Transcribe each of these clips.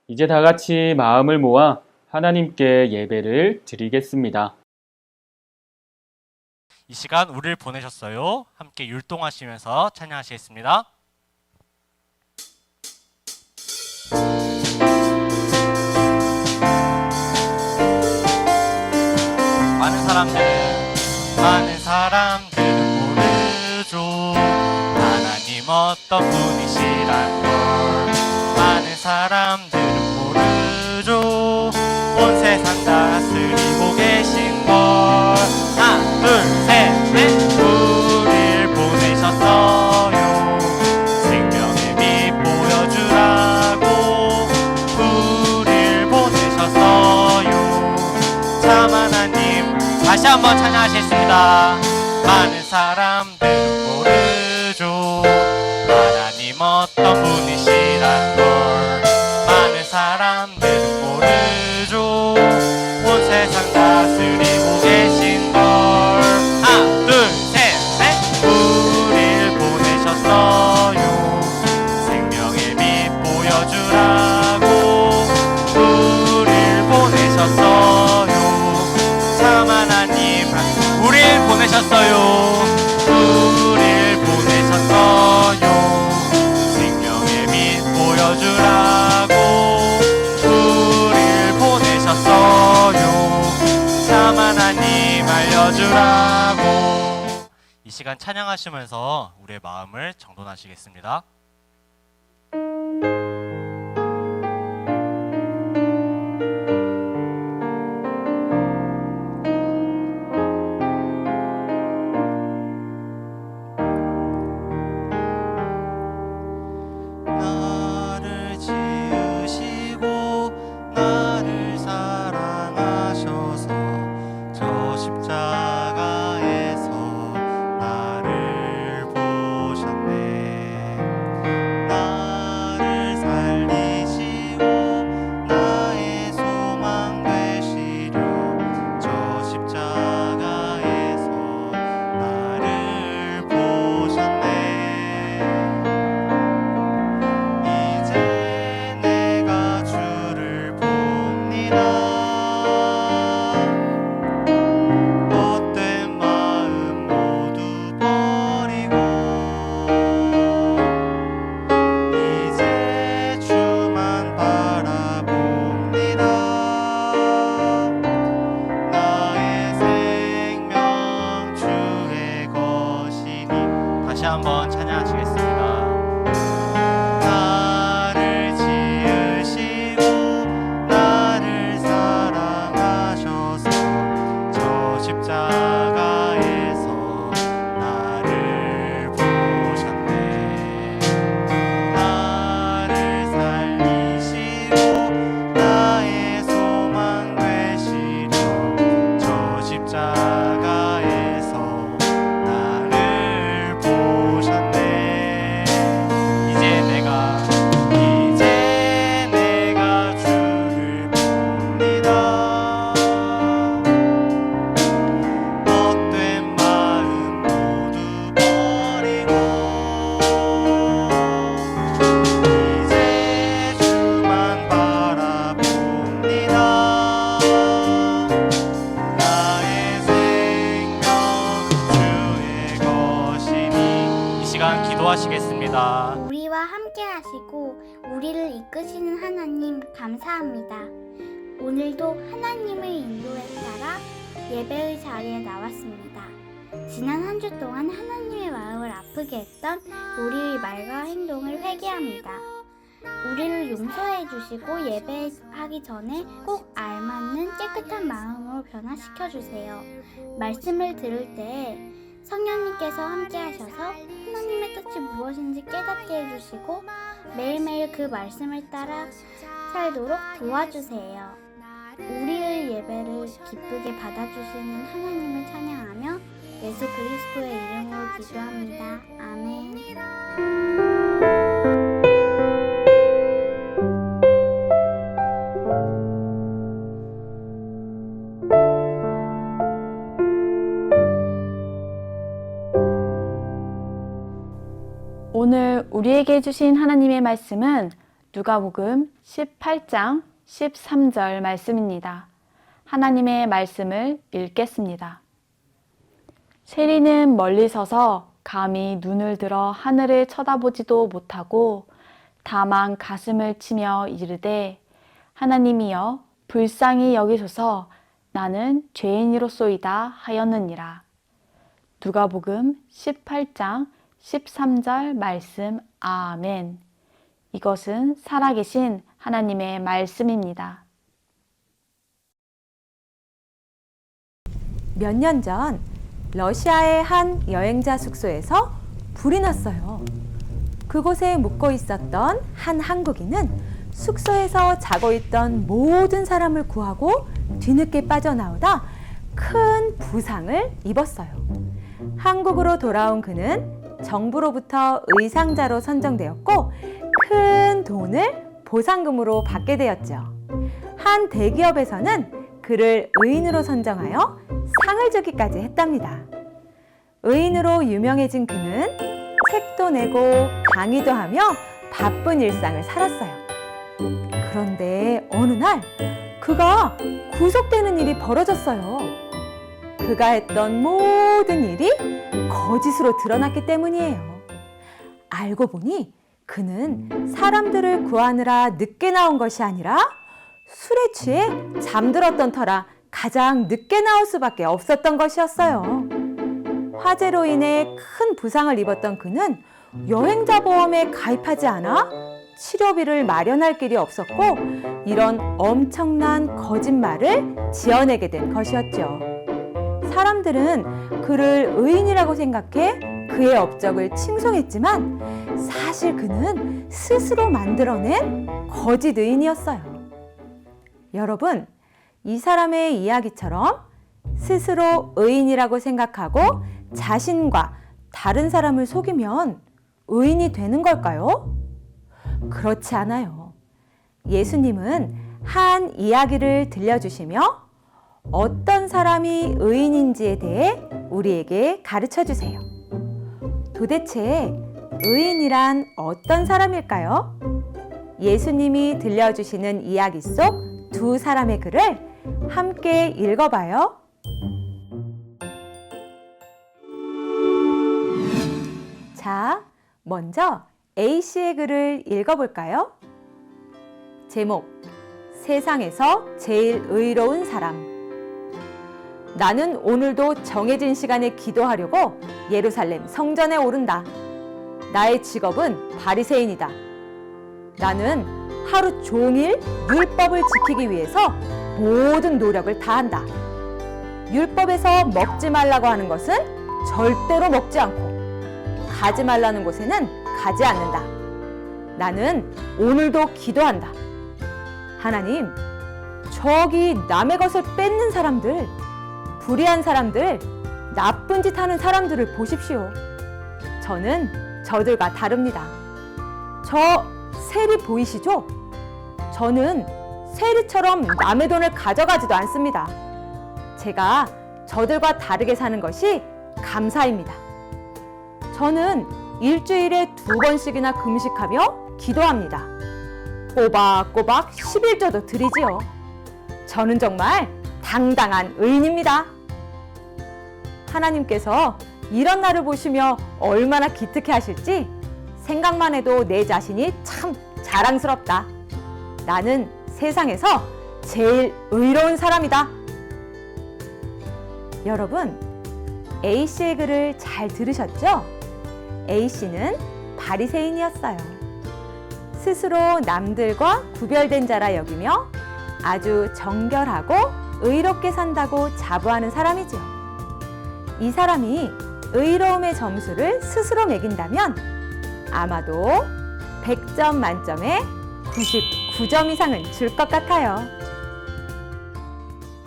이제 다 같이 마음을 모아 하나님께 예배를 드리겠습니다. 이 시간 우리를 보내셨어요. 함께 율동하시면서 찬양하시겠습니다. 많은 사람들은 모르죠. 하나님 어떤 분이시란 걸. 많은 사람들은 모르죠. 온 세상 다스리고 계신 걸. 하나 둘 셋 넷. 우리를 보내셨어요. 생명의 빛 보여주라고 우리를 보내셨어요. 참 하나님. 다시 한번 찬양하시겠습니다. 많은 사람들은 모르죠. 하나님 어떤 분이시란 걸. 많은 사람들은 모르죠. 온 세상 다스리고 계신 걸. 하나 둘 셋 넷. 우리를 보내셨어요. 생명의 빛 보여주라고 우리를 보내셨어요. 참 하나님 우리를 보내셨어요. 우리를 보내셨어요. 생명의 빛 보여주라고 우리를 보내셨어요. 참 하나님 알려주라고. 이 시간 찬양하시면서 우리의 마음을 정돈하시겠습니다. 다시 한번 찬양하시겠습니다. 나를 지으시고 나를 사랑하셔서 저 십자가에서 나를 보셨네. 나를 살리시고 나의 소망 되시려 저 십자가에서 나를 보셨네. 이제 내가 주를 봅니다. 헛된 마음 모두 버리고 이제 주만 바라봅니다. 나의 생명 주의 것이니. 이 시간 기도하시겠습니다. 우리와 함께 하시고 우리를 이끄시는 하나님 감사합니다. 오늘도 하나님의 인도에 따라 예배의 자리에 나왔습니다. 지난 한 주 동안 하나님의 마음을 아프게 했던 우리의 말과 행동을 회개합니다. 우리를 용서해 주시고 예배하기 전에 꼭 알맞는 깨끗한 마음으로 변화시켜 주세요. 말씀을 들을 때 성령님께서 함께 하셔서 하나님의 뜻이 무엇인지 깨닫게 해주시고 매일매일 그 말씀을 따라 살도록 도와주세요. 우리의 예배를 기쁘게 받아주시는 하나님을 찬양하며 예수 그리스도의 이름으로 기도합니다. 아멘. 오늘 우리에게 주신 하나님의 말씀은 누가복음 18장 13절 말씀입니다. 하나님의 말씀을 읽겠습니다. 세리는 멀리 서서 감히 눈을 들어 하늘을 쳐다보지도 못하고 다만 가슴을 치며 이르되 하나님이여 불쌍히 여기소서 나는 죄인이로소이다 하였느니라. 누가복음 18장 13절 말씀 아멘. 이것은 살아계신 하나님의 말씀입니다. 몇 년 전 러시아의 한 여행자 숙소에서 불이 났어요. 그곳에 묵고 있었던 한 한국인은 숙소에서 자고 있던 모든 사람을 구하고 뒤늦게 빠져나오다 큰 부상을 입었어요. 한국으로 돌아온 그는 정부로부터 의상자로 선정되었고 큰 돈을 보상금으로 받게 되었죠. 한 대기업에서는 그를 의인으로 선정하여 상을 주기까지 했답니다. 의인으로 유명해진 그는 책도 내고 강의도 하며 바쁜 일상을 살았어요. 그런데 어느 날 그가 구속되는 일이 벌어졌어요. 그가 했던 모든 일이 거짓으로 드러났기 때문이에요. 알고 보니 그는 사람들을 구하느라 늦게 나온 것이 아니라 술에 취해 잠들었던 터라 가장 늦게 나올 수밖에 없었던 것이었어요. 화재로 인해 큰 부상을 입었던 그는 여행자 보험에 가입하지 않아 치료비를 마련할 길이 없었고 이런 엄청난 거짓말을 지어내게 된 것이었죠. 사람들은 그를 의인이라고 생각해 그의 업적을 칭송했지만 사실 그는 스스로 만들어낸 거짓 의인이었어요. 여러분, 이 사람의 이야기처럼 스스로 의인이라고 생각하고 자신과 다른 사람을 속이면 의인이 되는 걸까요? 그렇지 않아요. 예수님은 한 이야기를 들려주시며 어떤 사람이 의인인지에 대해 우리에게 가르쳐 주세요. 도대체 의인이란 어떤 사람일까요? 예수님이 들려주시는 이야기 속 두 사람의 글을 함께 읽어봐요. 자, 먼저 A씨의 글을 읽어볼까요? 제목, 세상에서 제일 의로운 사람. 나는 오늘도 정해진 시간에 기도하려고 예루살렘 성전에 오른다. 나의 직업은 바리새인이다. 나는 하루 종일 율법을 지키기 위해서 모든 노력을 다한다. 율법에서 먹지 말라고 하는 것은 절대로 먹지 않고 가지 말라는 곳에는 가지 않는다. 나는 오늘도 기도한다. 하나님, 저기 남의 것을 뺏는 사람들, 불의한 사람들, 나쁜 짓 하는 사람들을 보십시오. 저는 저들과 다릅니다. 저 세리 보이시죠? 저는 세리처럼 남의 돈을 가져가지도 않습니다. 제가 저들과 다르게 사는 것이 감사입니다. 저는 일주일에 2번씩이나 금식하며 기도합니다. 꼬박꼬박 11조도 드리지요. 저는 정말 당당한 의인입니다. 하나님께서 이런 나를 보시며 얼마나 기특해 하실지 생각만 해도 내 자신이 참 자랑스럽다. 나는 세상에서 제일 의로운 사람이다. 여러분, A씨의 글을 잘 들으셨죠? A씨는 바리새인이었어요. 스스로 남들과 구별된 자라 여기며 아주 정결하고 의롭게 산다고 자부하는 사람이죠. 이 사람이 의로움의 점수를 스스로 매긴다면 아마도 100점 만점에 99점 이상은 줄 것 같아요.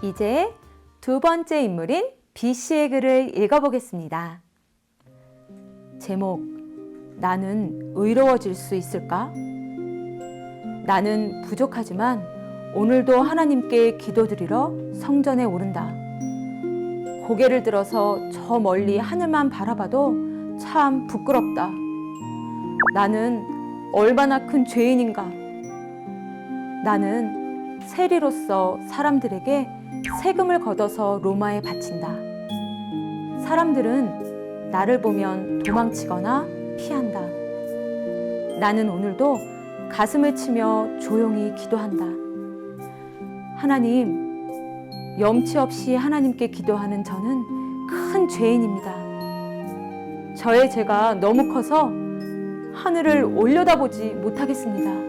이제 두 번째 인물인 B씨의 글을 읽어보겠습니다. 제목, 나는 의로워질 수 있을까? 나는 부족하지만 오늘도 하나님께 기도드리러 성전에 오른다. 고개를 들어서 저 멀리 하늘만 바라봐도 참 부끄럽다. 나는 얼마나 큰 죄인인가 나는 세리로서 사람들에게 세금을 걷어서 로마에 바친다. 사람들은 나를 보면 도망치거나 피한다. 나는 오늘도 가슴을 치며 조용히 기도한다. 하나님, 염치 없이 하나님께 기도하는 저는 큰 죄인입니다. 저의 죄가 너무 커서 하늘을 올려다보지 못하겠습니다.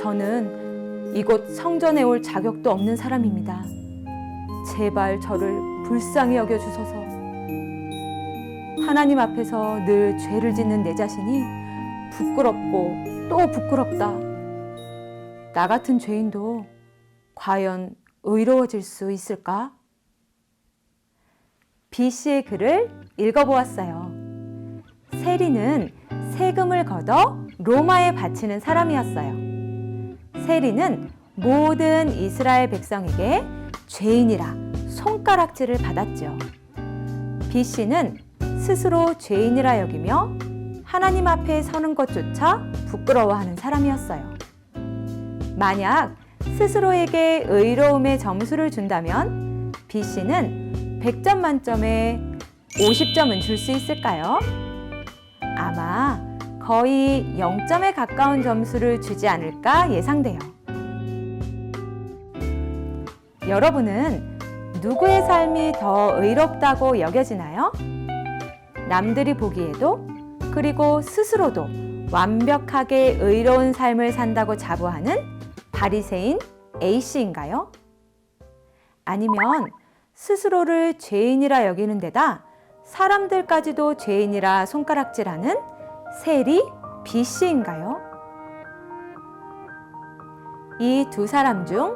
저는 이곳 성전에 올 자격도 없는 사람입니다. 제발 저를 불쌍히 여겨주소서. 하나님 앞에서 늘 죄를 짓는 내 자신이 부끄럽고 또 부끄럽다. 나 같은 죄인도 과연 의로워질 수 있을까? B 씨의 글을 읽어보았어요. 세리는 세금을 걷어 로마에 바치는 사람이었어요. 세리는 모든 이스라엘 백성에게 죄인이라 손가락질을 받았죠. B 씨는 스스로 죄인이라 여기며 하나님 앞에 서는 것조차 부끄러워하는 사람이었어요. 만약 스스로에게 의로움의 점수를 준다면 B 씨는 100점 만점에 50점은 줄 수 있을까요? 아마 거의 0점에 가까운 점수를 주지 않을까 예상돼요. 여러분은 누구의 삶이 더 의롭다고 여겨지나요? 남들이 보기에도 그리고 스스로도 완벽하게 의로운 삶을 산다고 자부하는 바리새인 A씨인가요? 아니면 스스로를 죄인이라 여기는 데다 사람들까지도 죄인이라 손가락질하는 세리 B씨인가요? 이 두 사람 중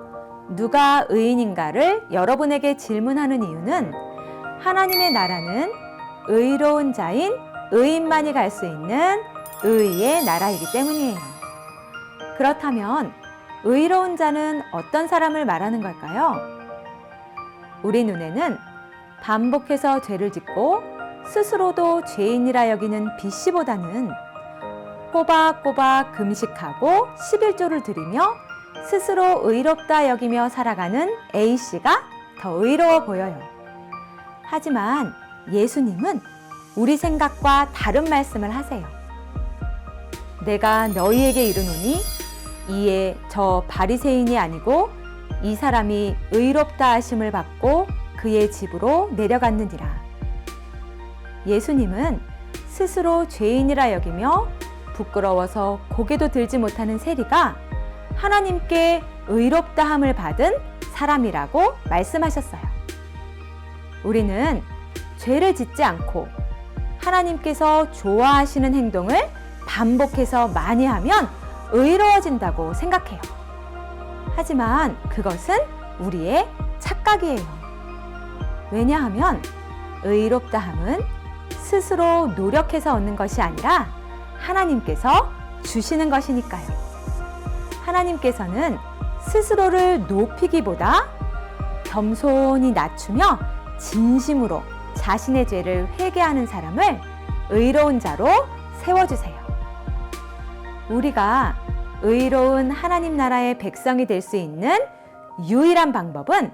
누가 의인인가를 여러분에게 질문하는 이유는 하나님의 나라는 의로운 자인 의인만이 갈 수 있는 의의 나라이기 때문이에요. 그렇다면 의로운 자는 어떤 사람을 말하는 걸까요? 우리 눈에는 반복해서 죄를 짓고 스스로도 죄인이라 여기는 B씨보다는 꼬박꼬박 금식하고 11조를 드리며 스스로 의롭다 여기며 살아가는 A씨가 더 의로워 보여요. 하지만 예수님은 우리 생각과 다른 말씀을 하세요. 내가 너희에게 이르노니 이에 저 바리새인이 아니고 이 사람이 의롭다 하심을 받고 그의 집으로 내려갔느니라. 예수님은 스스로 죄인이라 여기며 부끄러워서 고개도 들지 못하는 세리가 하나님께 의롭다 함을 받은 사람이라고 말씀하셨어요. 우리는 죄를 짓지 않고 하나님께서 좋아하시는 행동을 반복해서 많이 하면 의로워진다고 생각해요. 하지만 그것은 우리의 착각이에요. 왜냐하면 의롭다 함은 스스로 노력해서 얻는 것이 아니라 하나님께서 주시는 것이니까요. 하나님께서는 스스로를 높이기보다 겸손히 낮추며 진심으로 자신의 죄를 회개하는 사람을 의로운 자로 세워주세요. 우리가 의로운 하나님 나라의 백성이 될 수 있는 유일한 방법은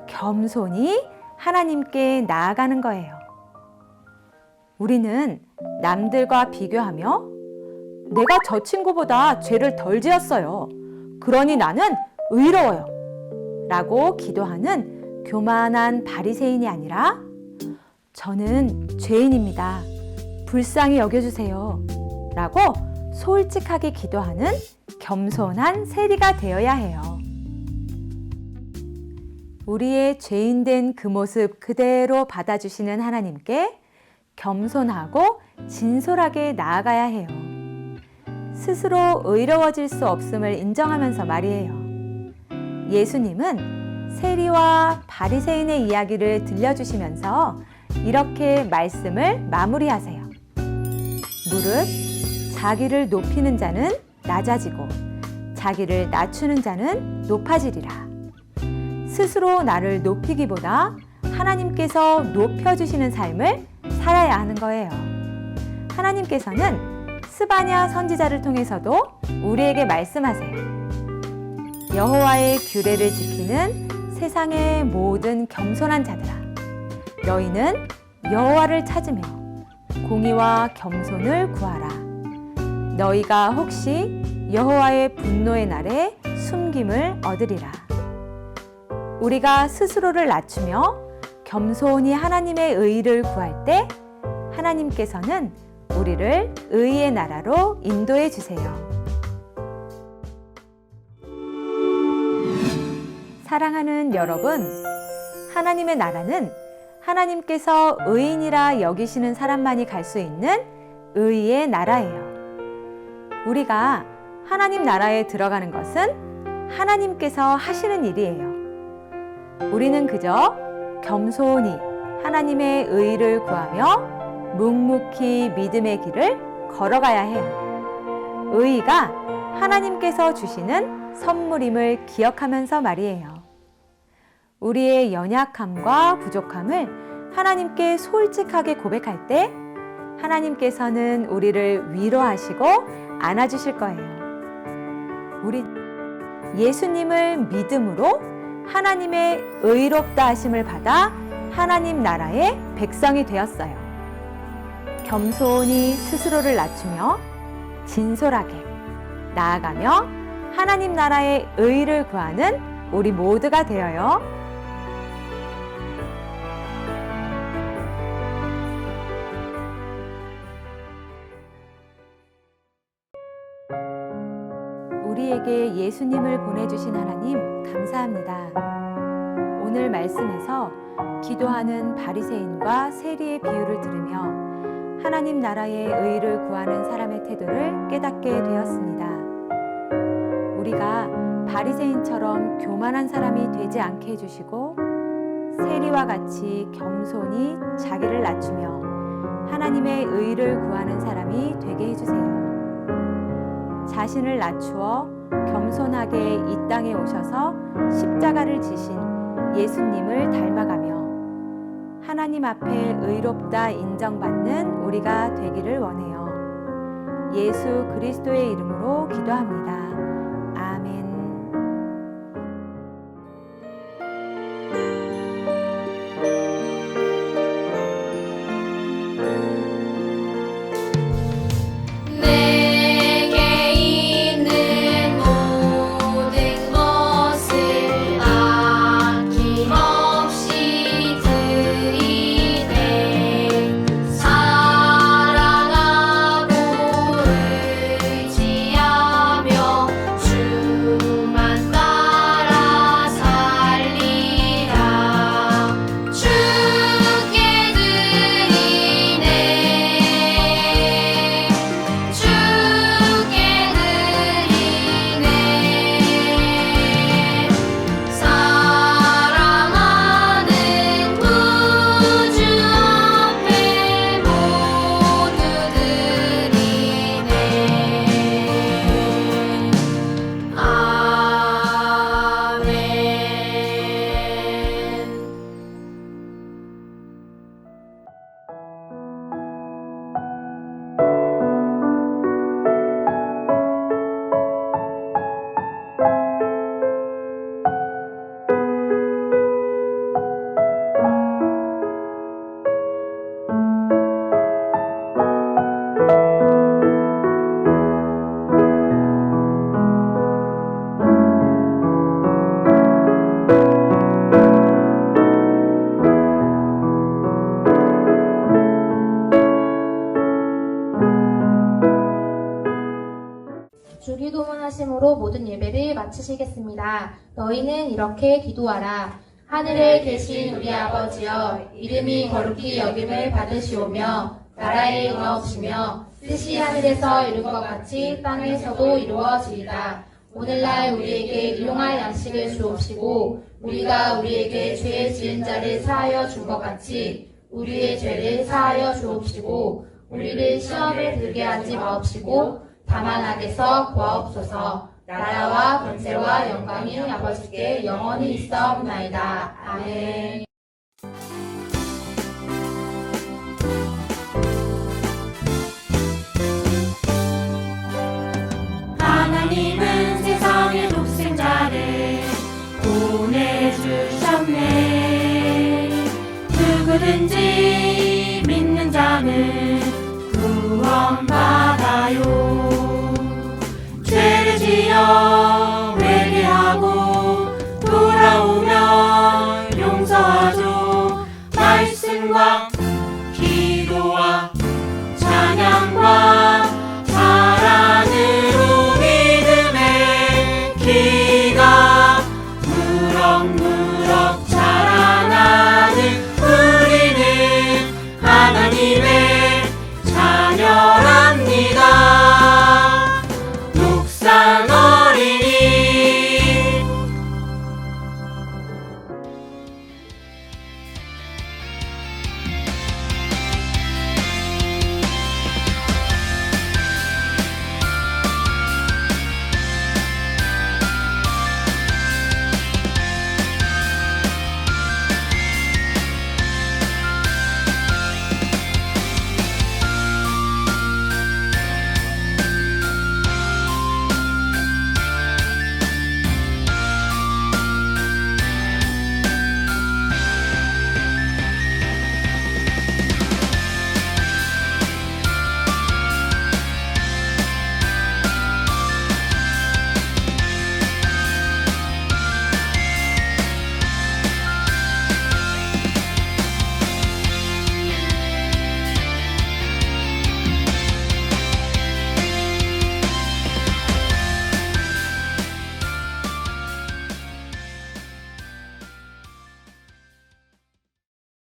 겸손히 하나님께 나아가는 거예요. 우리는 남들과 비교하며 내가 저 친구보다 죄를 덜 지었어요. 그러니 나는 의로워요. 라고 기도하는 교만한 바리새인이 아니라 저는 죄인입니다. 불쌍히 여겨주세요. 라고 솔직하게 기도하는 겸손한 세리가 되어야 해요. 우리의 죄인된 그 모습 그대로 받아주시는 하나님께 겸손하고 진솔하게 나아가야 해요. 스스로 의로워질 수 없음을 인정하면서 말이에요. 예수님은 세리와 바리새인의 이야기를 들려주시면서 이렇게 말씀을 마무리하세요. 무릇 자기를 높이는 자는 낮아지고 자기를 낮추는 자는 높아지리라. 스스로 나를 높이기보다 하나님께서 높여주시는 삶을 살아야 하는 거예요. 하나님께서는 스바냐 선지자를 통해서도 우리에게 말씀하세요. 여호와의 규례를 지키는 세상의 모든 겸손한 자들아, 너희는 여호와를 찾으며 공의와 겸손을 구하라. 너희가 혹시 여호와의 분노의 날에 숨김을 얻으리라. 우리가 스스로를 낮추며 겸손히 하나님의 의를 구할 때 하나님께서는 우리를 의의 나라로 인도해 주세요. 사랑하는 여러분, 하나님의 나라는 하나님께서 의인이라 여기시는 사람만이 갈 수 있는 의의 나라예요. 우리가 하나님 나라에 들어가는 것은 하나님께서 하시는 일이에요. 우리는 그저 겸손히 하나님의 의를 구하며 묵묵히 믿음의 길을 걸어가야 해요. 의의가 하나님께서 주시는 선물임을 기억하면서 말이에요. 우리의 연약함과 부족함을 하나님께 솔직하게 고백할 때 하나님께서는 우리를 위로하시고 안아주실 거예요. 우리 예수님을 믿음으로 하나님의 의롭다 하심을 받아 하나님 나라의 백성이 되었어요. 겸손히 스스로를 낮추며 진솔하게 나아가며 하나님 나라의 의를 구하는 우리 모두가 되어요. 우리에게 예수님을 보내주신 하나님 감사합니다. 오늘 말씀에서 기도하는 바리새인과 세리의 비유를 들으며 하나님 나라의 의를 구하는 사람의 태도를 깨닫게 되었습니다. 우리가 바리새인처럼 교만한 사람이 되지 않게 해주시고 세리와 같이 겸손히 자기를 낮추며 하나님의 의를 구하는 사람이 되게 해주세요. 자신을 낮추어 겸손하게 이 땅에 오셔서 십자가를 지신 예수님을 닮아가며 하나님 앞에 의롭다 인정받는 우리가 되기를 원해요. 예수 그리스도의 이름으로 기도합니다. 아멘. 주기도문 하심으로 모든 예배를 마치시겠습니다. 너희는 이렇게 기도하라. 하늘에 계신 우리 아버지여, 이름이 거룩히 여김을 받으시오며 나라의 영화옵시며 뜻이 하늘에서 이룬 것 같이 땅에서도 이루어지이다. 오늘날 우리에게 일용할 양식을 주옵시고 우리가 우리에게 죄 지은 자를 사하여 준 것 같이 우리의 죄를 사하여 주옵시고 우리를 시험에 들게 하지 마옵시고 다만 악에서 구하옵소서. 나라와 권세와 영광이 아버지께 영원히 있사옵나이다. 아멘. 하나님은 세상의 독생자를 누구든지 믿는 자는 구원받아요.